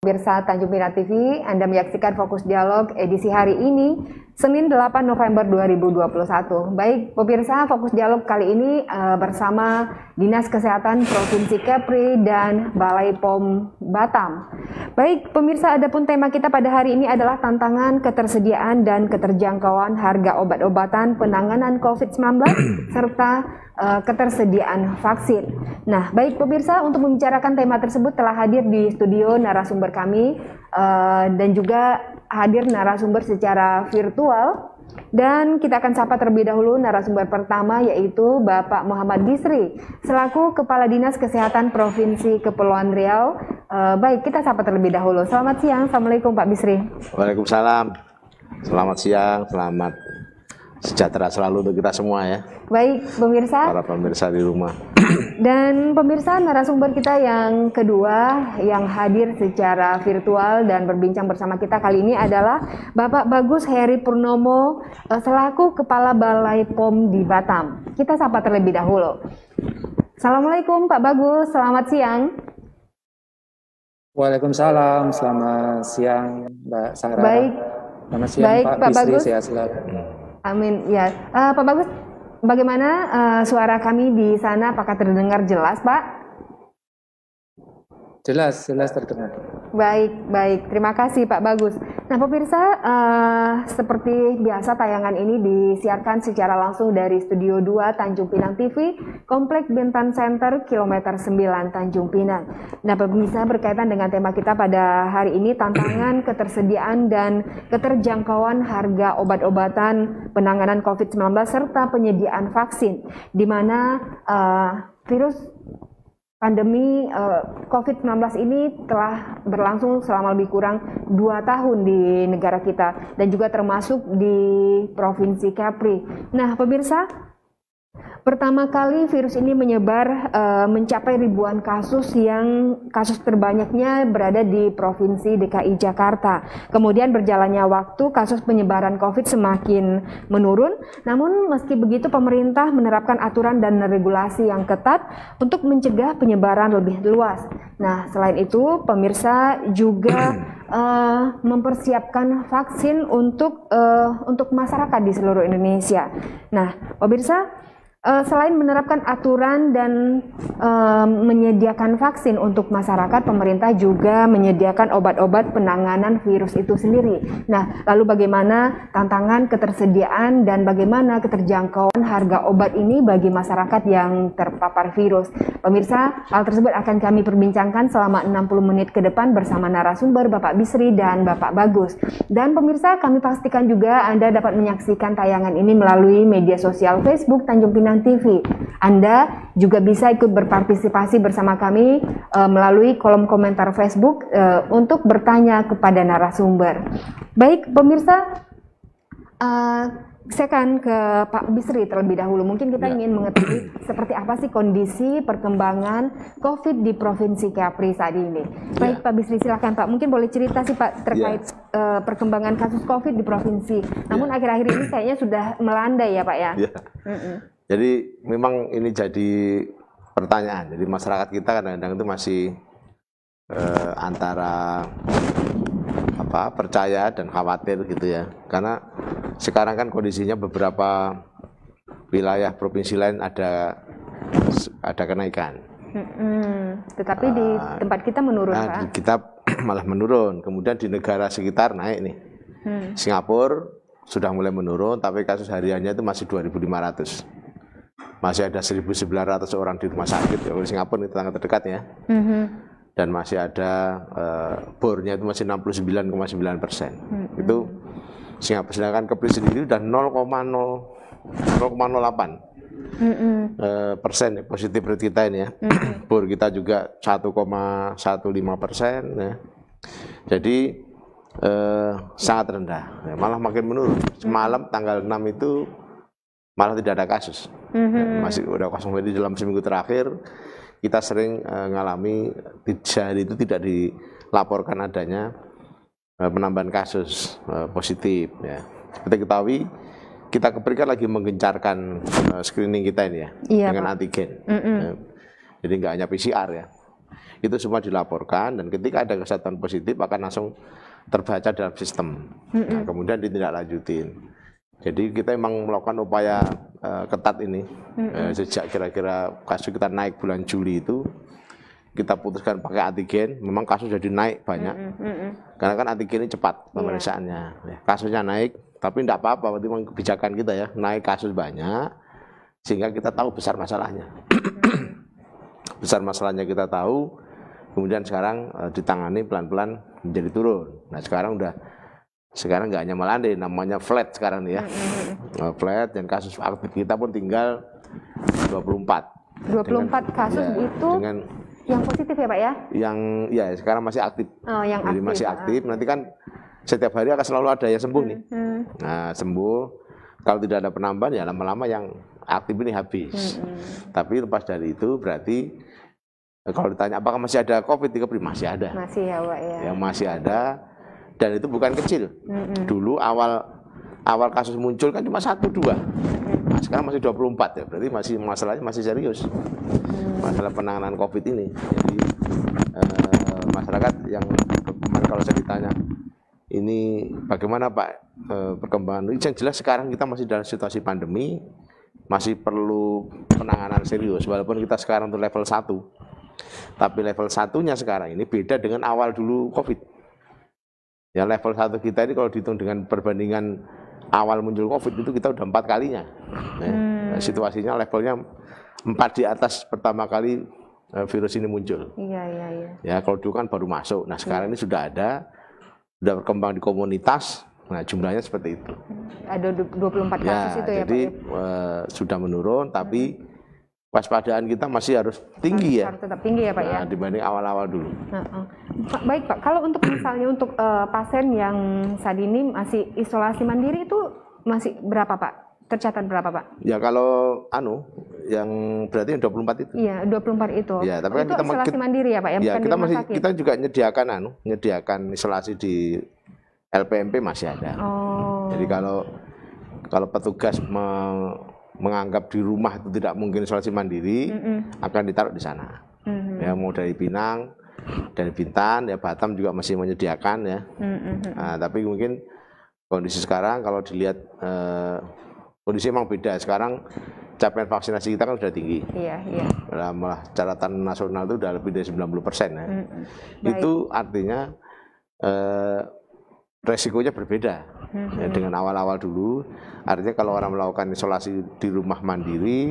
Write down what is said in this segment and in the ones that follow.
Pemirsa Tanjung Pinang TV, Anda menyaksikan Fokus Dialog edisi hari ini, Senin 8 November 2021. Baik, pemirsa, Fokus Dialog kali ini bersama Dinas Kesehatan Provinsi Kepri dan Balai POM Batam. Baik, pemirsa, adapun tema kita pada hari ini adalah tantangan ketersediaan dan keterjangkauan harga obat-obatan penanganan COVID-19 serta ketersediaan vaksin. Nah, baik pemirsa, untuk membicarakan tema tersebut telah hadir di studio narasumber kami dan juga hadir narasumber secara virtual. Dan kita akan sapa terlebih dahulu narasumber pertama, yaitu Bapak Muhammad Bisri selaku Kepala Dinas Kesehatan Provinsi Kepulauan Riau. Baik, kita sapa terlebih dahulu. Selamat siang, Assalamualaikum Pak Bisri. Waalaikumsalam. Selamat siang, selamat sejahtera selalu untuk kita semua ya. Baik, pemirsa. Para pemirsa di rumah. Dan pemirsa, narasumber kita yang kedua yang hadir secara virtual dan berbincang bersama kita kali ini adalah Bapak Bagus Heri Purnomo selaku Kepala Balai POM di Batam. Kita sapa terlebih dahulu. Assalamualaikum Pak Bagus, selamat siang. Waalaikumsalam, selamat siang Mbak Sarah. Baik. Selamat siang Baik, Pak Bagus. Bisri, sehat selalu. Amin. Ya, Pak Bagus, bagaimana suara kami di sana? Apakah terdengar jelas, Pak? Jelas terdengar. Baik. Terima kasih Pak Bagus. Nah, pemirsa, seperti biasa tayangan ini disiarkan secara langsung dari Studio 2 Tanjung Pinang TV, Komplek Bintan Center, Kilometer 9 Tanjung Pinang. Nah, pemirsa, berkaitan dengan tema kita pada hari ini, tantangan ketersediaan dan keterjangkauan harga obat-obatan penanganan COVID-19 serta penyediaan vaksin, di mana virus pandemi COVID-19 ini telah berlangsung selama lebih kurang 2 tahun di negara kita dan juga termasuk di Provinsi Kepri. Nah, pemirsa, pertama kali virus ini menyebar mencapai ribuan kasus, yang kasus terbanyaknya berada di Provinsi DKI Jakarta. Kemudian berjalannya waktu, kasus penyebaran COVID semakin menurun. Namun meski begitu, pemerintah menerapkan aturan dan regulasi yang ketat untuk mencegah penyebaran lebih luas. Nah, selain itu, pemirsa juga mempersiapkan vaksin untuk masyarakat di seluruh Indonesia. Nah, pemirsa, selain menerapkan aturan dan menyediakan vaksin untuk masyarakat, pemerintah juga menyediakan obat-obat penanganan virus itu sendiri. Nah, lalu bagaimana tantangan ketersediaan dan bagaimana keterjangkauan harga obat ini bagi masyarakat yang terpapar virus? Pemirsa, hal tersebut akan kami perbincangkan selama 60 menit ke depan bersama narasumber Bapak Bisri dan Bapak Bagus. Dan pemirsa, kami pastikan juga Anda dapat menyaksikan tayangan ini melalui media sosial Facebook Tanjung Pinang TV. Anda juga bisa ikut berpartisipasi bersama kami melalui kolom komentar Facebook untuk bertanya kepada narasumber. Baik, pemirsa, saya akan ke Pak Bisri terlebih dahulu. Mungkin kita ingin mengetahui seperti apa sih kondisi perkembangan COVID di Provinsi Kepri saat ini. Baik, Pak Bisri, silakan Pak. Mungkin boleh cerita sih Pak terkait perkembangan kasus COVID di provinsi. Namun akhir-akhir ini kayaknya sudah melandai ya Pak ya. Jadi memang ini jadi pertanyaan. Jadi masyarakat kita kadang-kadang itu masih antara percaya dan khawatir gitu ya. Karena sekarang kan kondisinya beberapa wilayah provinsi lain ada kenaikan. Tetapi di tempat kita menurun, Pak. Kita malah menurun. Kemudian di negara sekitar naik nih. Singapura sudah mulai menurun, tapi kasus hariannya itu masih 2.500. Masih ada 1.900 orang di rumah sakit. Singapura itu tetangga terdekat ya. Dan masih ada bornya itu masih 69,9%. Itu Singapura. Sedangkan Kepri sendiri sudah 0,08% positif rate kita ini ya. Bor kita juga 1,15% ya. Jadi sangat rendah, malah makin menurun. Semalam tanggal 6 itu malah tidak ada kasus. Masih udah kosong. Jadi dalam seminggu terakhir kita sering ngalami sehari itu tidak dilaporkan adanya penambahan kasus positif ya. Seperti ketahui, kita Kepri lagi menggencarkan screening kita ini ya, dengan antigen. Jadi nggak hanya PCR ya. itu semua dilaporkan, dan ketika ada kesehatan positif akan langsung terbaca dalam sistem. Nah, kemudian ditindaklanjutin. Jadi kita memang melakukan upaya ketat ini sejak kira-kira kasus kita naik bulan Juli itu, kita putuskan pakai antigen. Memang kasus jadi naik banyak, karena kan antigen ini cepat pemeriksaannya. Kasusnya naik, tapi tidak apa-apa, berarti memang kebijakan kita ya, naik kasus banyak, sehingga kita tahu besar masalahnya. Besar masalahnya kita tahu, kemudian sekarang ditangani pelan-pelan menjadi turun. Nah sekarang nggak hanya melandai, namanya flat sekarang nih ya. Flat, dan kasus aktif kita pun tinggal 24. 24 kasus ya, itu dengan yang positif ya Pak ya? Yang ya sekarang masih aktif. Oh, yang jadi aktif, masih aktif. Nanti kan setiap hari akan selalu ada yang sembuh nih. Nah sembuh, kalau tidak ada penambahan ya lama-lama yang aktif ini habis. Tapi lepas dari itu berarti kalau ditanya apakah masih ada COVID di Kepri, masih ada. Masih ya Pak ya. Yang masih ada, dan itu bukan kecil. Dulu awal kasus muncul kan cuma 1-2. Nah, sekarang masih 24 ya, berarti masalahnya masih serius. Masalah penanganan COVID ini. Jadi masyarakat yang kemarin kalau saya ditanya, ini bagaimana Pak perkembangan? Yang jelas sekarang kita masih dalam situasi pandemi, masih perlu penanganan serius. Walaupun kita sekarang untuk level 1. Tapi level 1-nya sekarang ini beda dengan awal dulu COVID. Ya level 1 kita ini kalau dihitung dengan perbandingan awal muncul COVID itu kita udah 4 kalinya. Situasinya levelnya 4 di atas pertama kali virus ini muncul. Iya. Ya kalau dulu kan baru masuk. Nah sekarang ini sudah ada, sudah berkembang di komunitas. Nah jumlahnya seperti itu. Ada 24 kasus itu ya jadi, Pak ya? Sudah menurun, tapi waspadaan kita masih harus tinggi ya. Harus tetap tinggi ya Pak ya. Dibanding awal-awal dulu. Baik Pak, kalau untuk misalnya untuk pasien yang saat ini masih isolasi mandiri itu masih berapa Pak? Tercatat berapa Pak? Ya kalau yang berarti yang 24 itu. Iya, 24 itu. Ya, tapi kan itu kita isolasi mandiri ya Pak ya, bukan di rumah sakit. Kita juga menyediakan isolasi di LPMP masih ada. Jadi kalau petugas menganggap di rumah itu tidak mungkin isolasi mandiri, akan ditaruh di sana. Ya mau dari Pinang, dari Bintan, ya Batam juga masih menyediakan ya. Nah, tapi mungkin kondisi sekarang kalau dilihat kondisi memang beda. Sekarang capaian vaksinasi kita kan sudah tinggi. Iya. Malah catatan nasional itu sudah lebih dari 90% ya. Itu artinya resikonya berbeda ya, dengan awal-awal dulu. Artinya kalau orang melakukan isolasi di rumah mandiri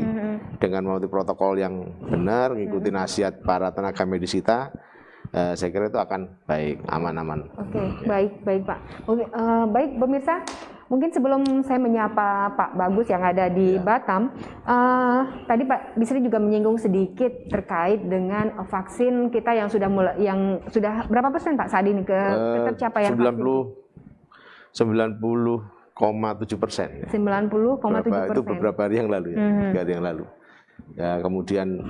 dengan mematuhi protokol yang benar, mengikuti nasihat para tenaga medis kita, saya kira itu akan baik, aman-aman. Oke, baik Pak. Baik pemirsa, mungkin sebelum saya menyapa Pak Bagus yang ada di Batam, tadi Pak Bisri juga menyinggung sedikit terkait dengan vaksin kita yang sudah berapa persen Pak saat ini tercapai 90,7%. 90,7%. Itu beberapa hari yang lalu ya, 3 hari yang lalu. Ya kemudian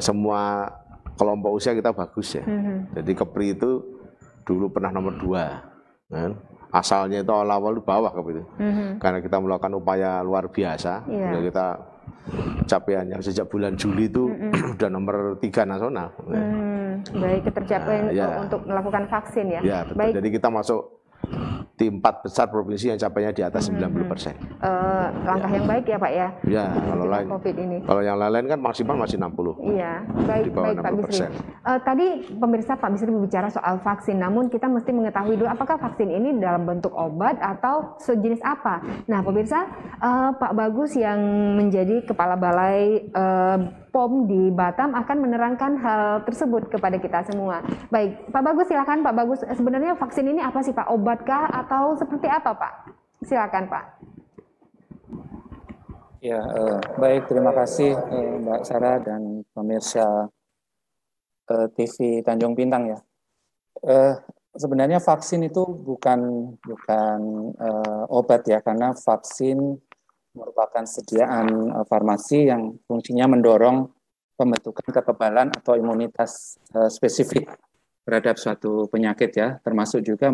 semua kelompok usia kita bagus ya. Jadi Kepri itu dulu pernah nomor 2. Kan? Asalnya itu awal-awal di bawah Kepri itu. Karena kita melakukan upaya luar biasa. Ya kita capaiannya sejak bulan Juli itu udah nomor 3 nasional. Baik, ketercapaian untuk melakukan vaksin ya. Ya betul. Baik. Jadi kita masuk di 4 besar provinsi yang capainya di atas 90%. Langkah yang baik ya Pak ya. Ya, kalau lain. COVID ini. Kalau yang lain kan maksimal masih 60. Iya, baik Pak Bisri. Tadi pemirsa Pak Bisri berbicara soal vaksin, namun kita mesti mengetahui dulu apakah vaksin ini dalam bentuk obat atau sejenis apa. Nah, pemirsa, Pak Bagus yang menjadi kepala balai POM di Batam akan menerangkan hal tersebut kepada kita semua. Baik, Pak Bagus silakan Pak Bagus. Sebenarnya vaksin ini apa sih Pak? Obatkah atau seperti apa Pak? Silakan Pak. Ya, baik, terima kasih Mbak Sarah dan pemirsa TV Tanjung Pinang ya. Sebenarnya vaksin itu bukan obat ya, karena vaksin merupakan sediaan farmasi yang fungsinya mendorong pembentukan kekebalan atau imunitas spesifik terhadap suatu penyakit ya, termasuk juga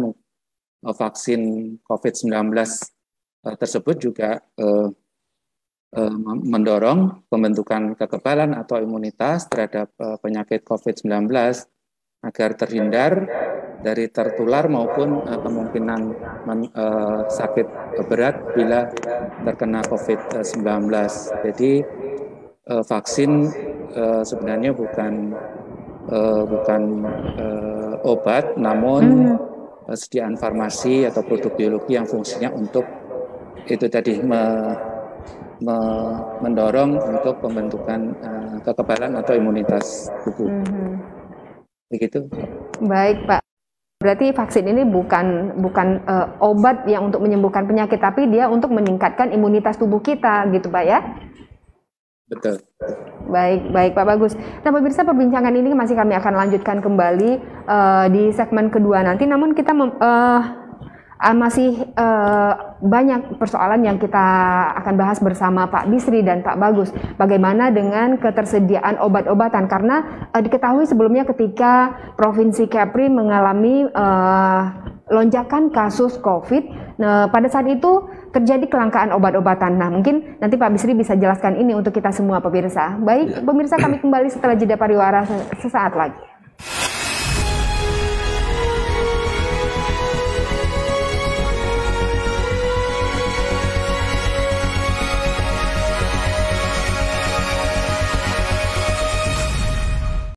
vaksin COVID-19 tersebut juga mendorong pembentukan kekebalan atau imunitas terhadap penyakit COVID-19 agar terhindar dari tertular maupun kemungkinan sakit berat bila terkena COVID-19. Jadi vaksin sebenarnya bukan obat, namun sediaan farmasi atau produk biologi yang fungsinya untuk itu tadi mendorong untuk pembentukan kekebalan atau imunitas tubuh. Begitu. Baik, Pak. Berarti vaksin ini bukan obat yang untuk menyembuhkan penyakit, tapi dia untuk meningkatkan imunitas tubuh kita, gitu, Pak ya? Betul. Baik, Pak Bagus. Nah, pemirsa, perbincangan ini masih kami akan lanjutkan kembali di segmen kedua nanti. Namun kita masih banyak persoalan yang kita akan bahas bersama Pak Bisri dan Pak Bagus. Bagaimana dengan ketersediaan obat-obatan? Karena diketahui sebelumnya ketika Provinsi Kepri mengalami lonjakan kasus COVID, pada saat itu terjadi kelangkaan obat-obatan. Nah, mungkin nanti Pak Bisri bisa jelaskan ini untuk kita semua pemirsa. Baik, pemirsa, kami kembali setelah jeda pariwara sesaat lagi.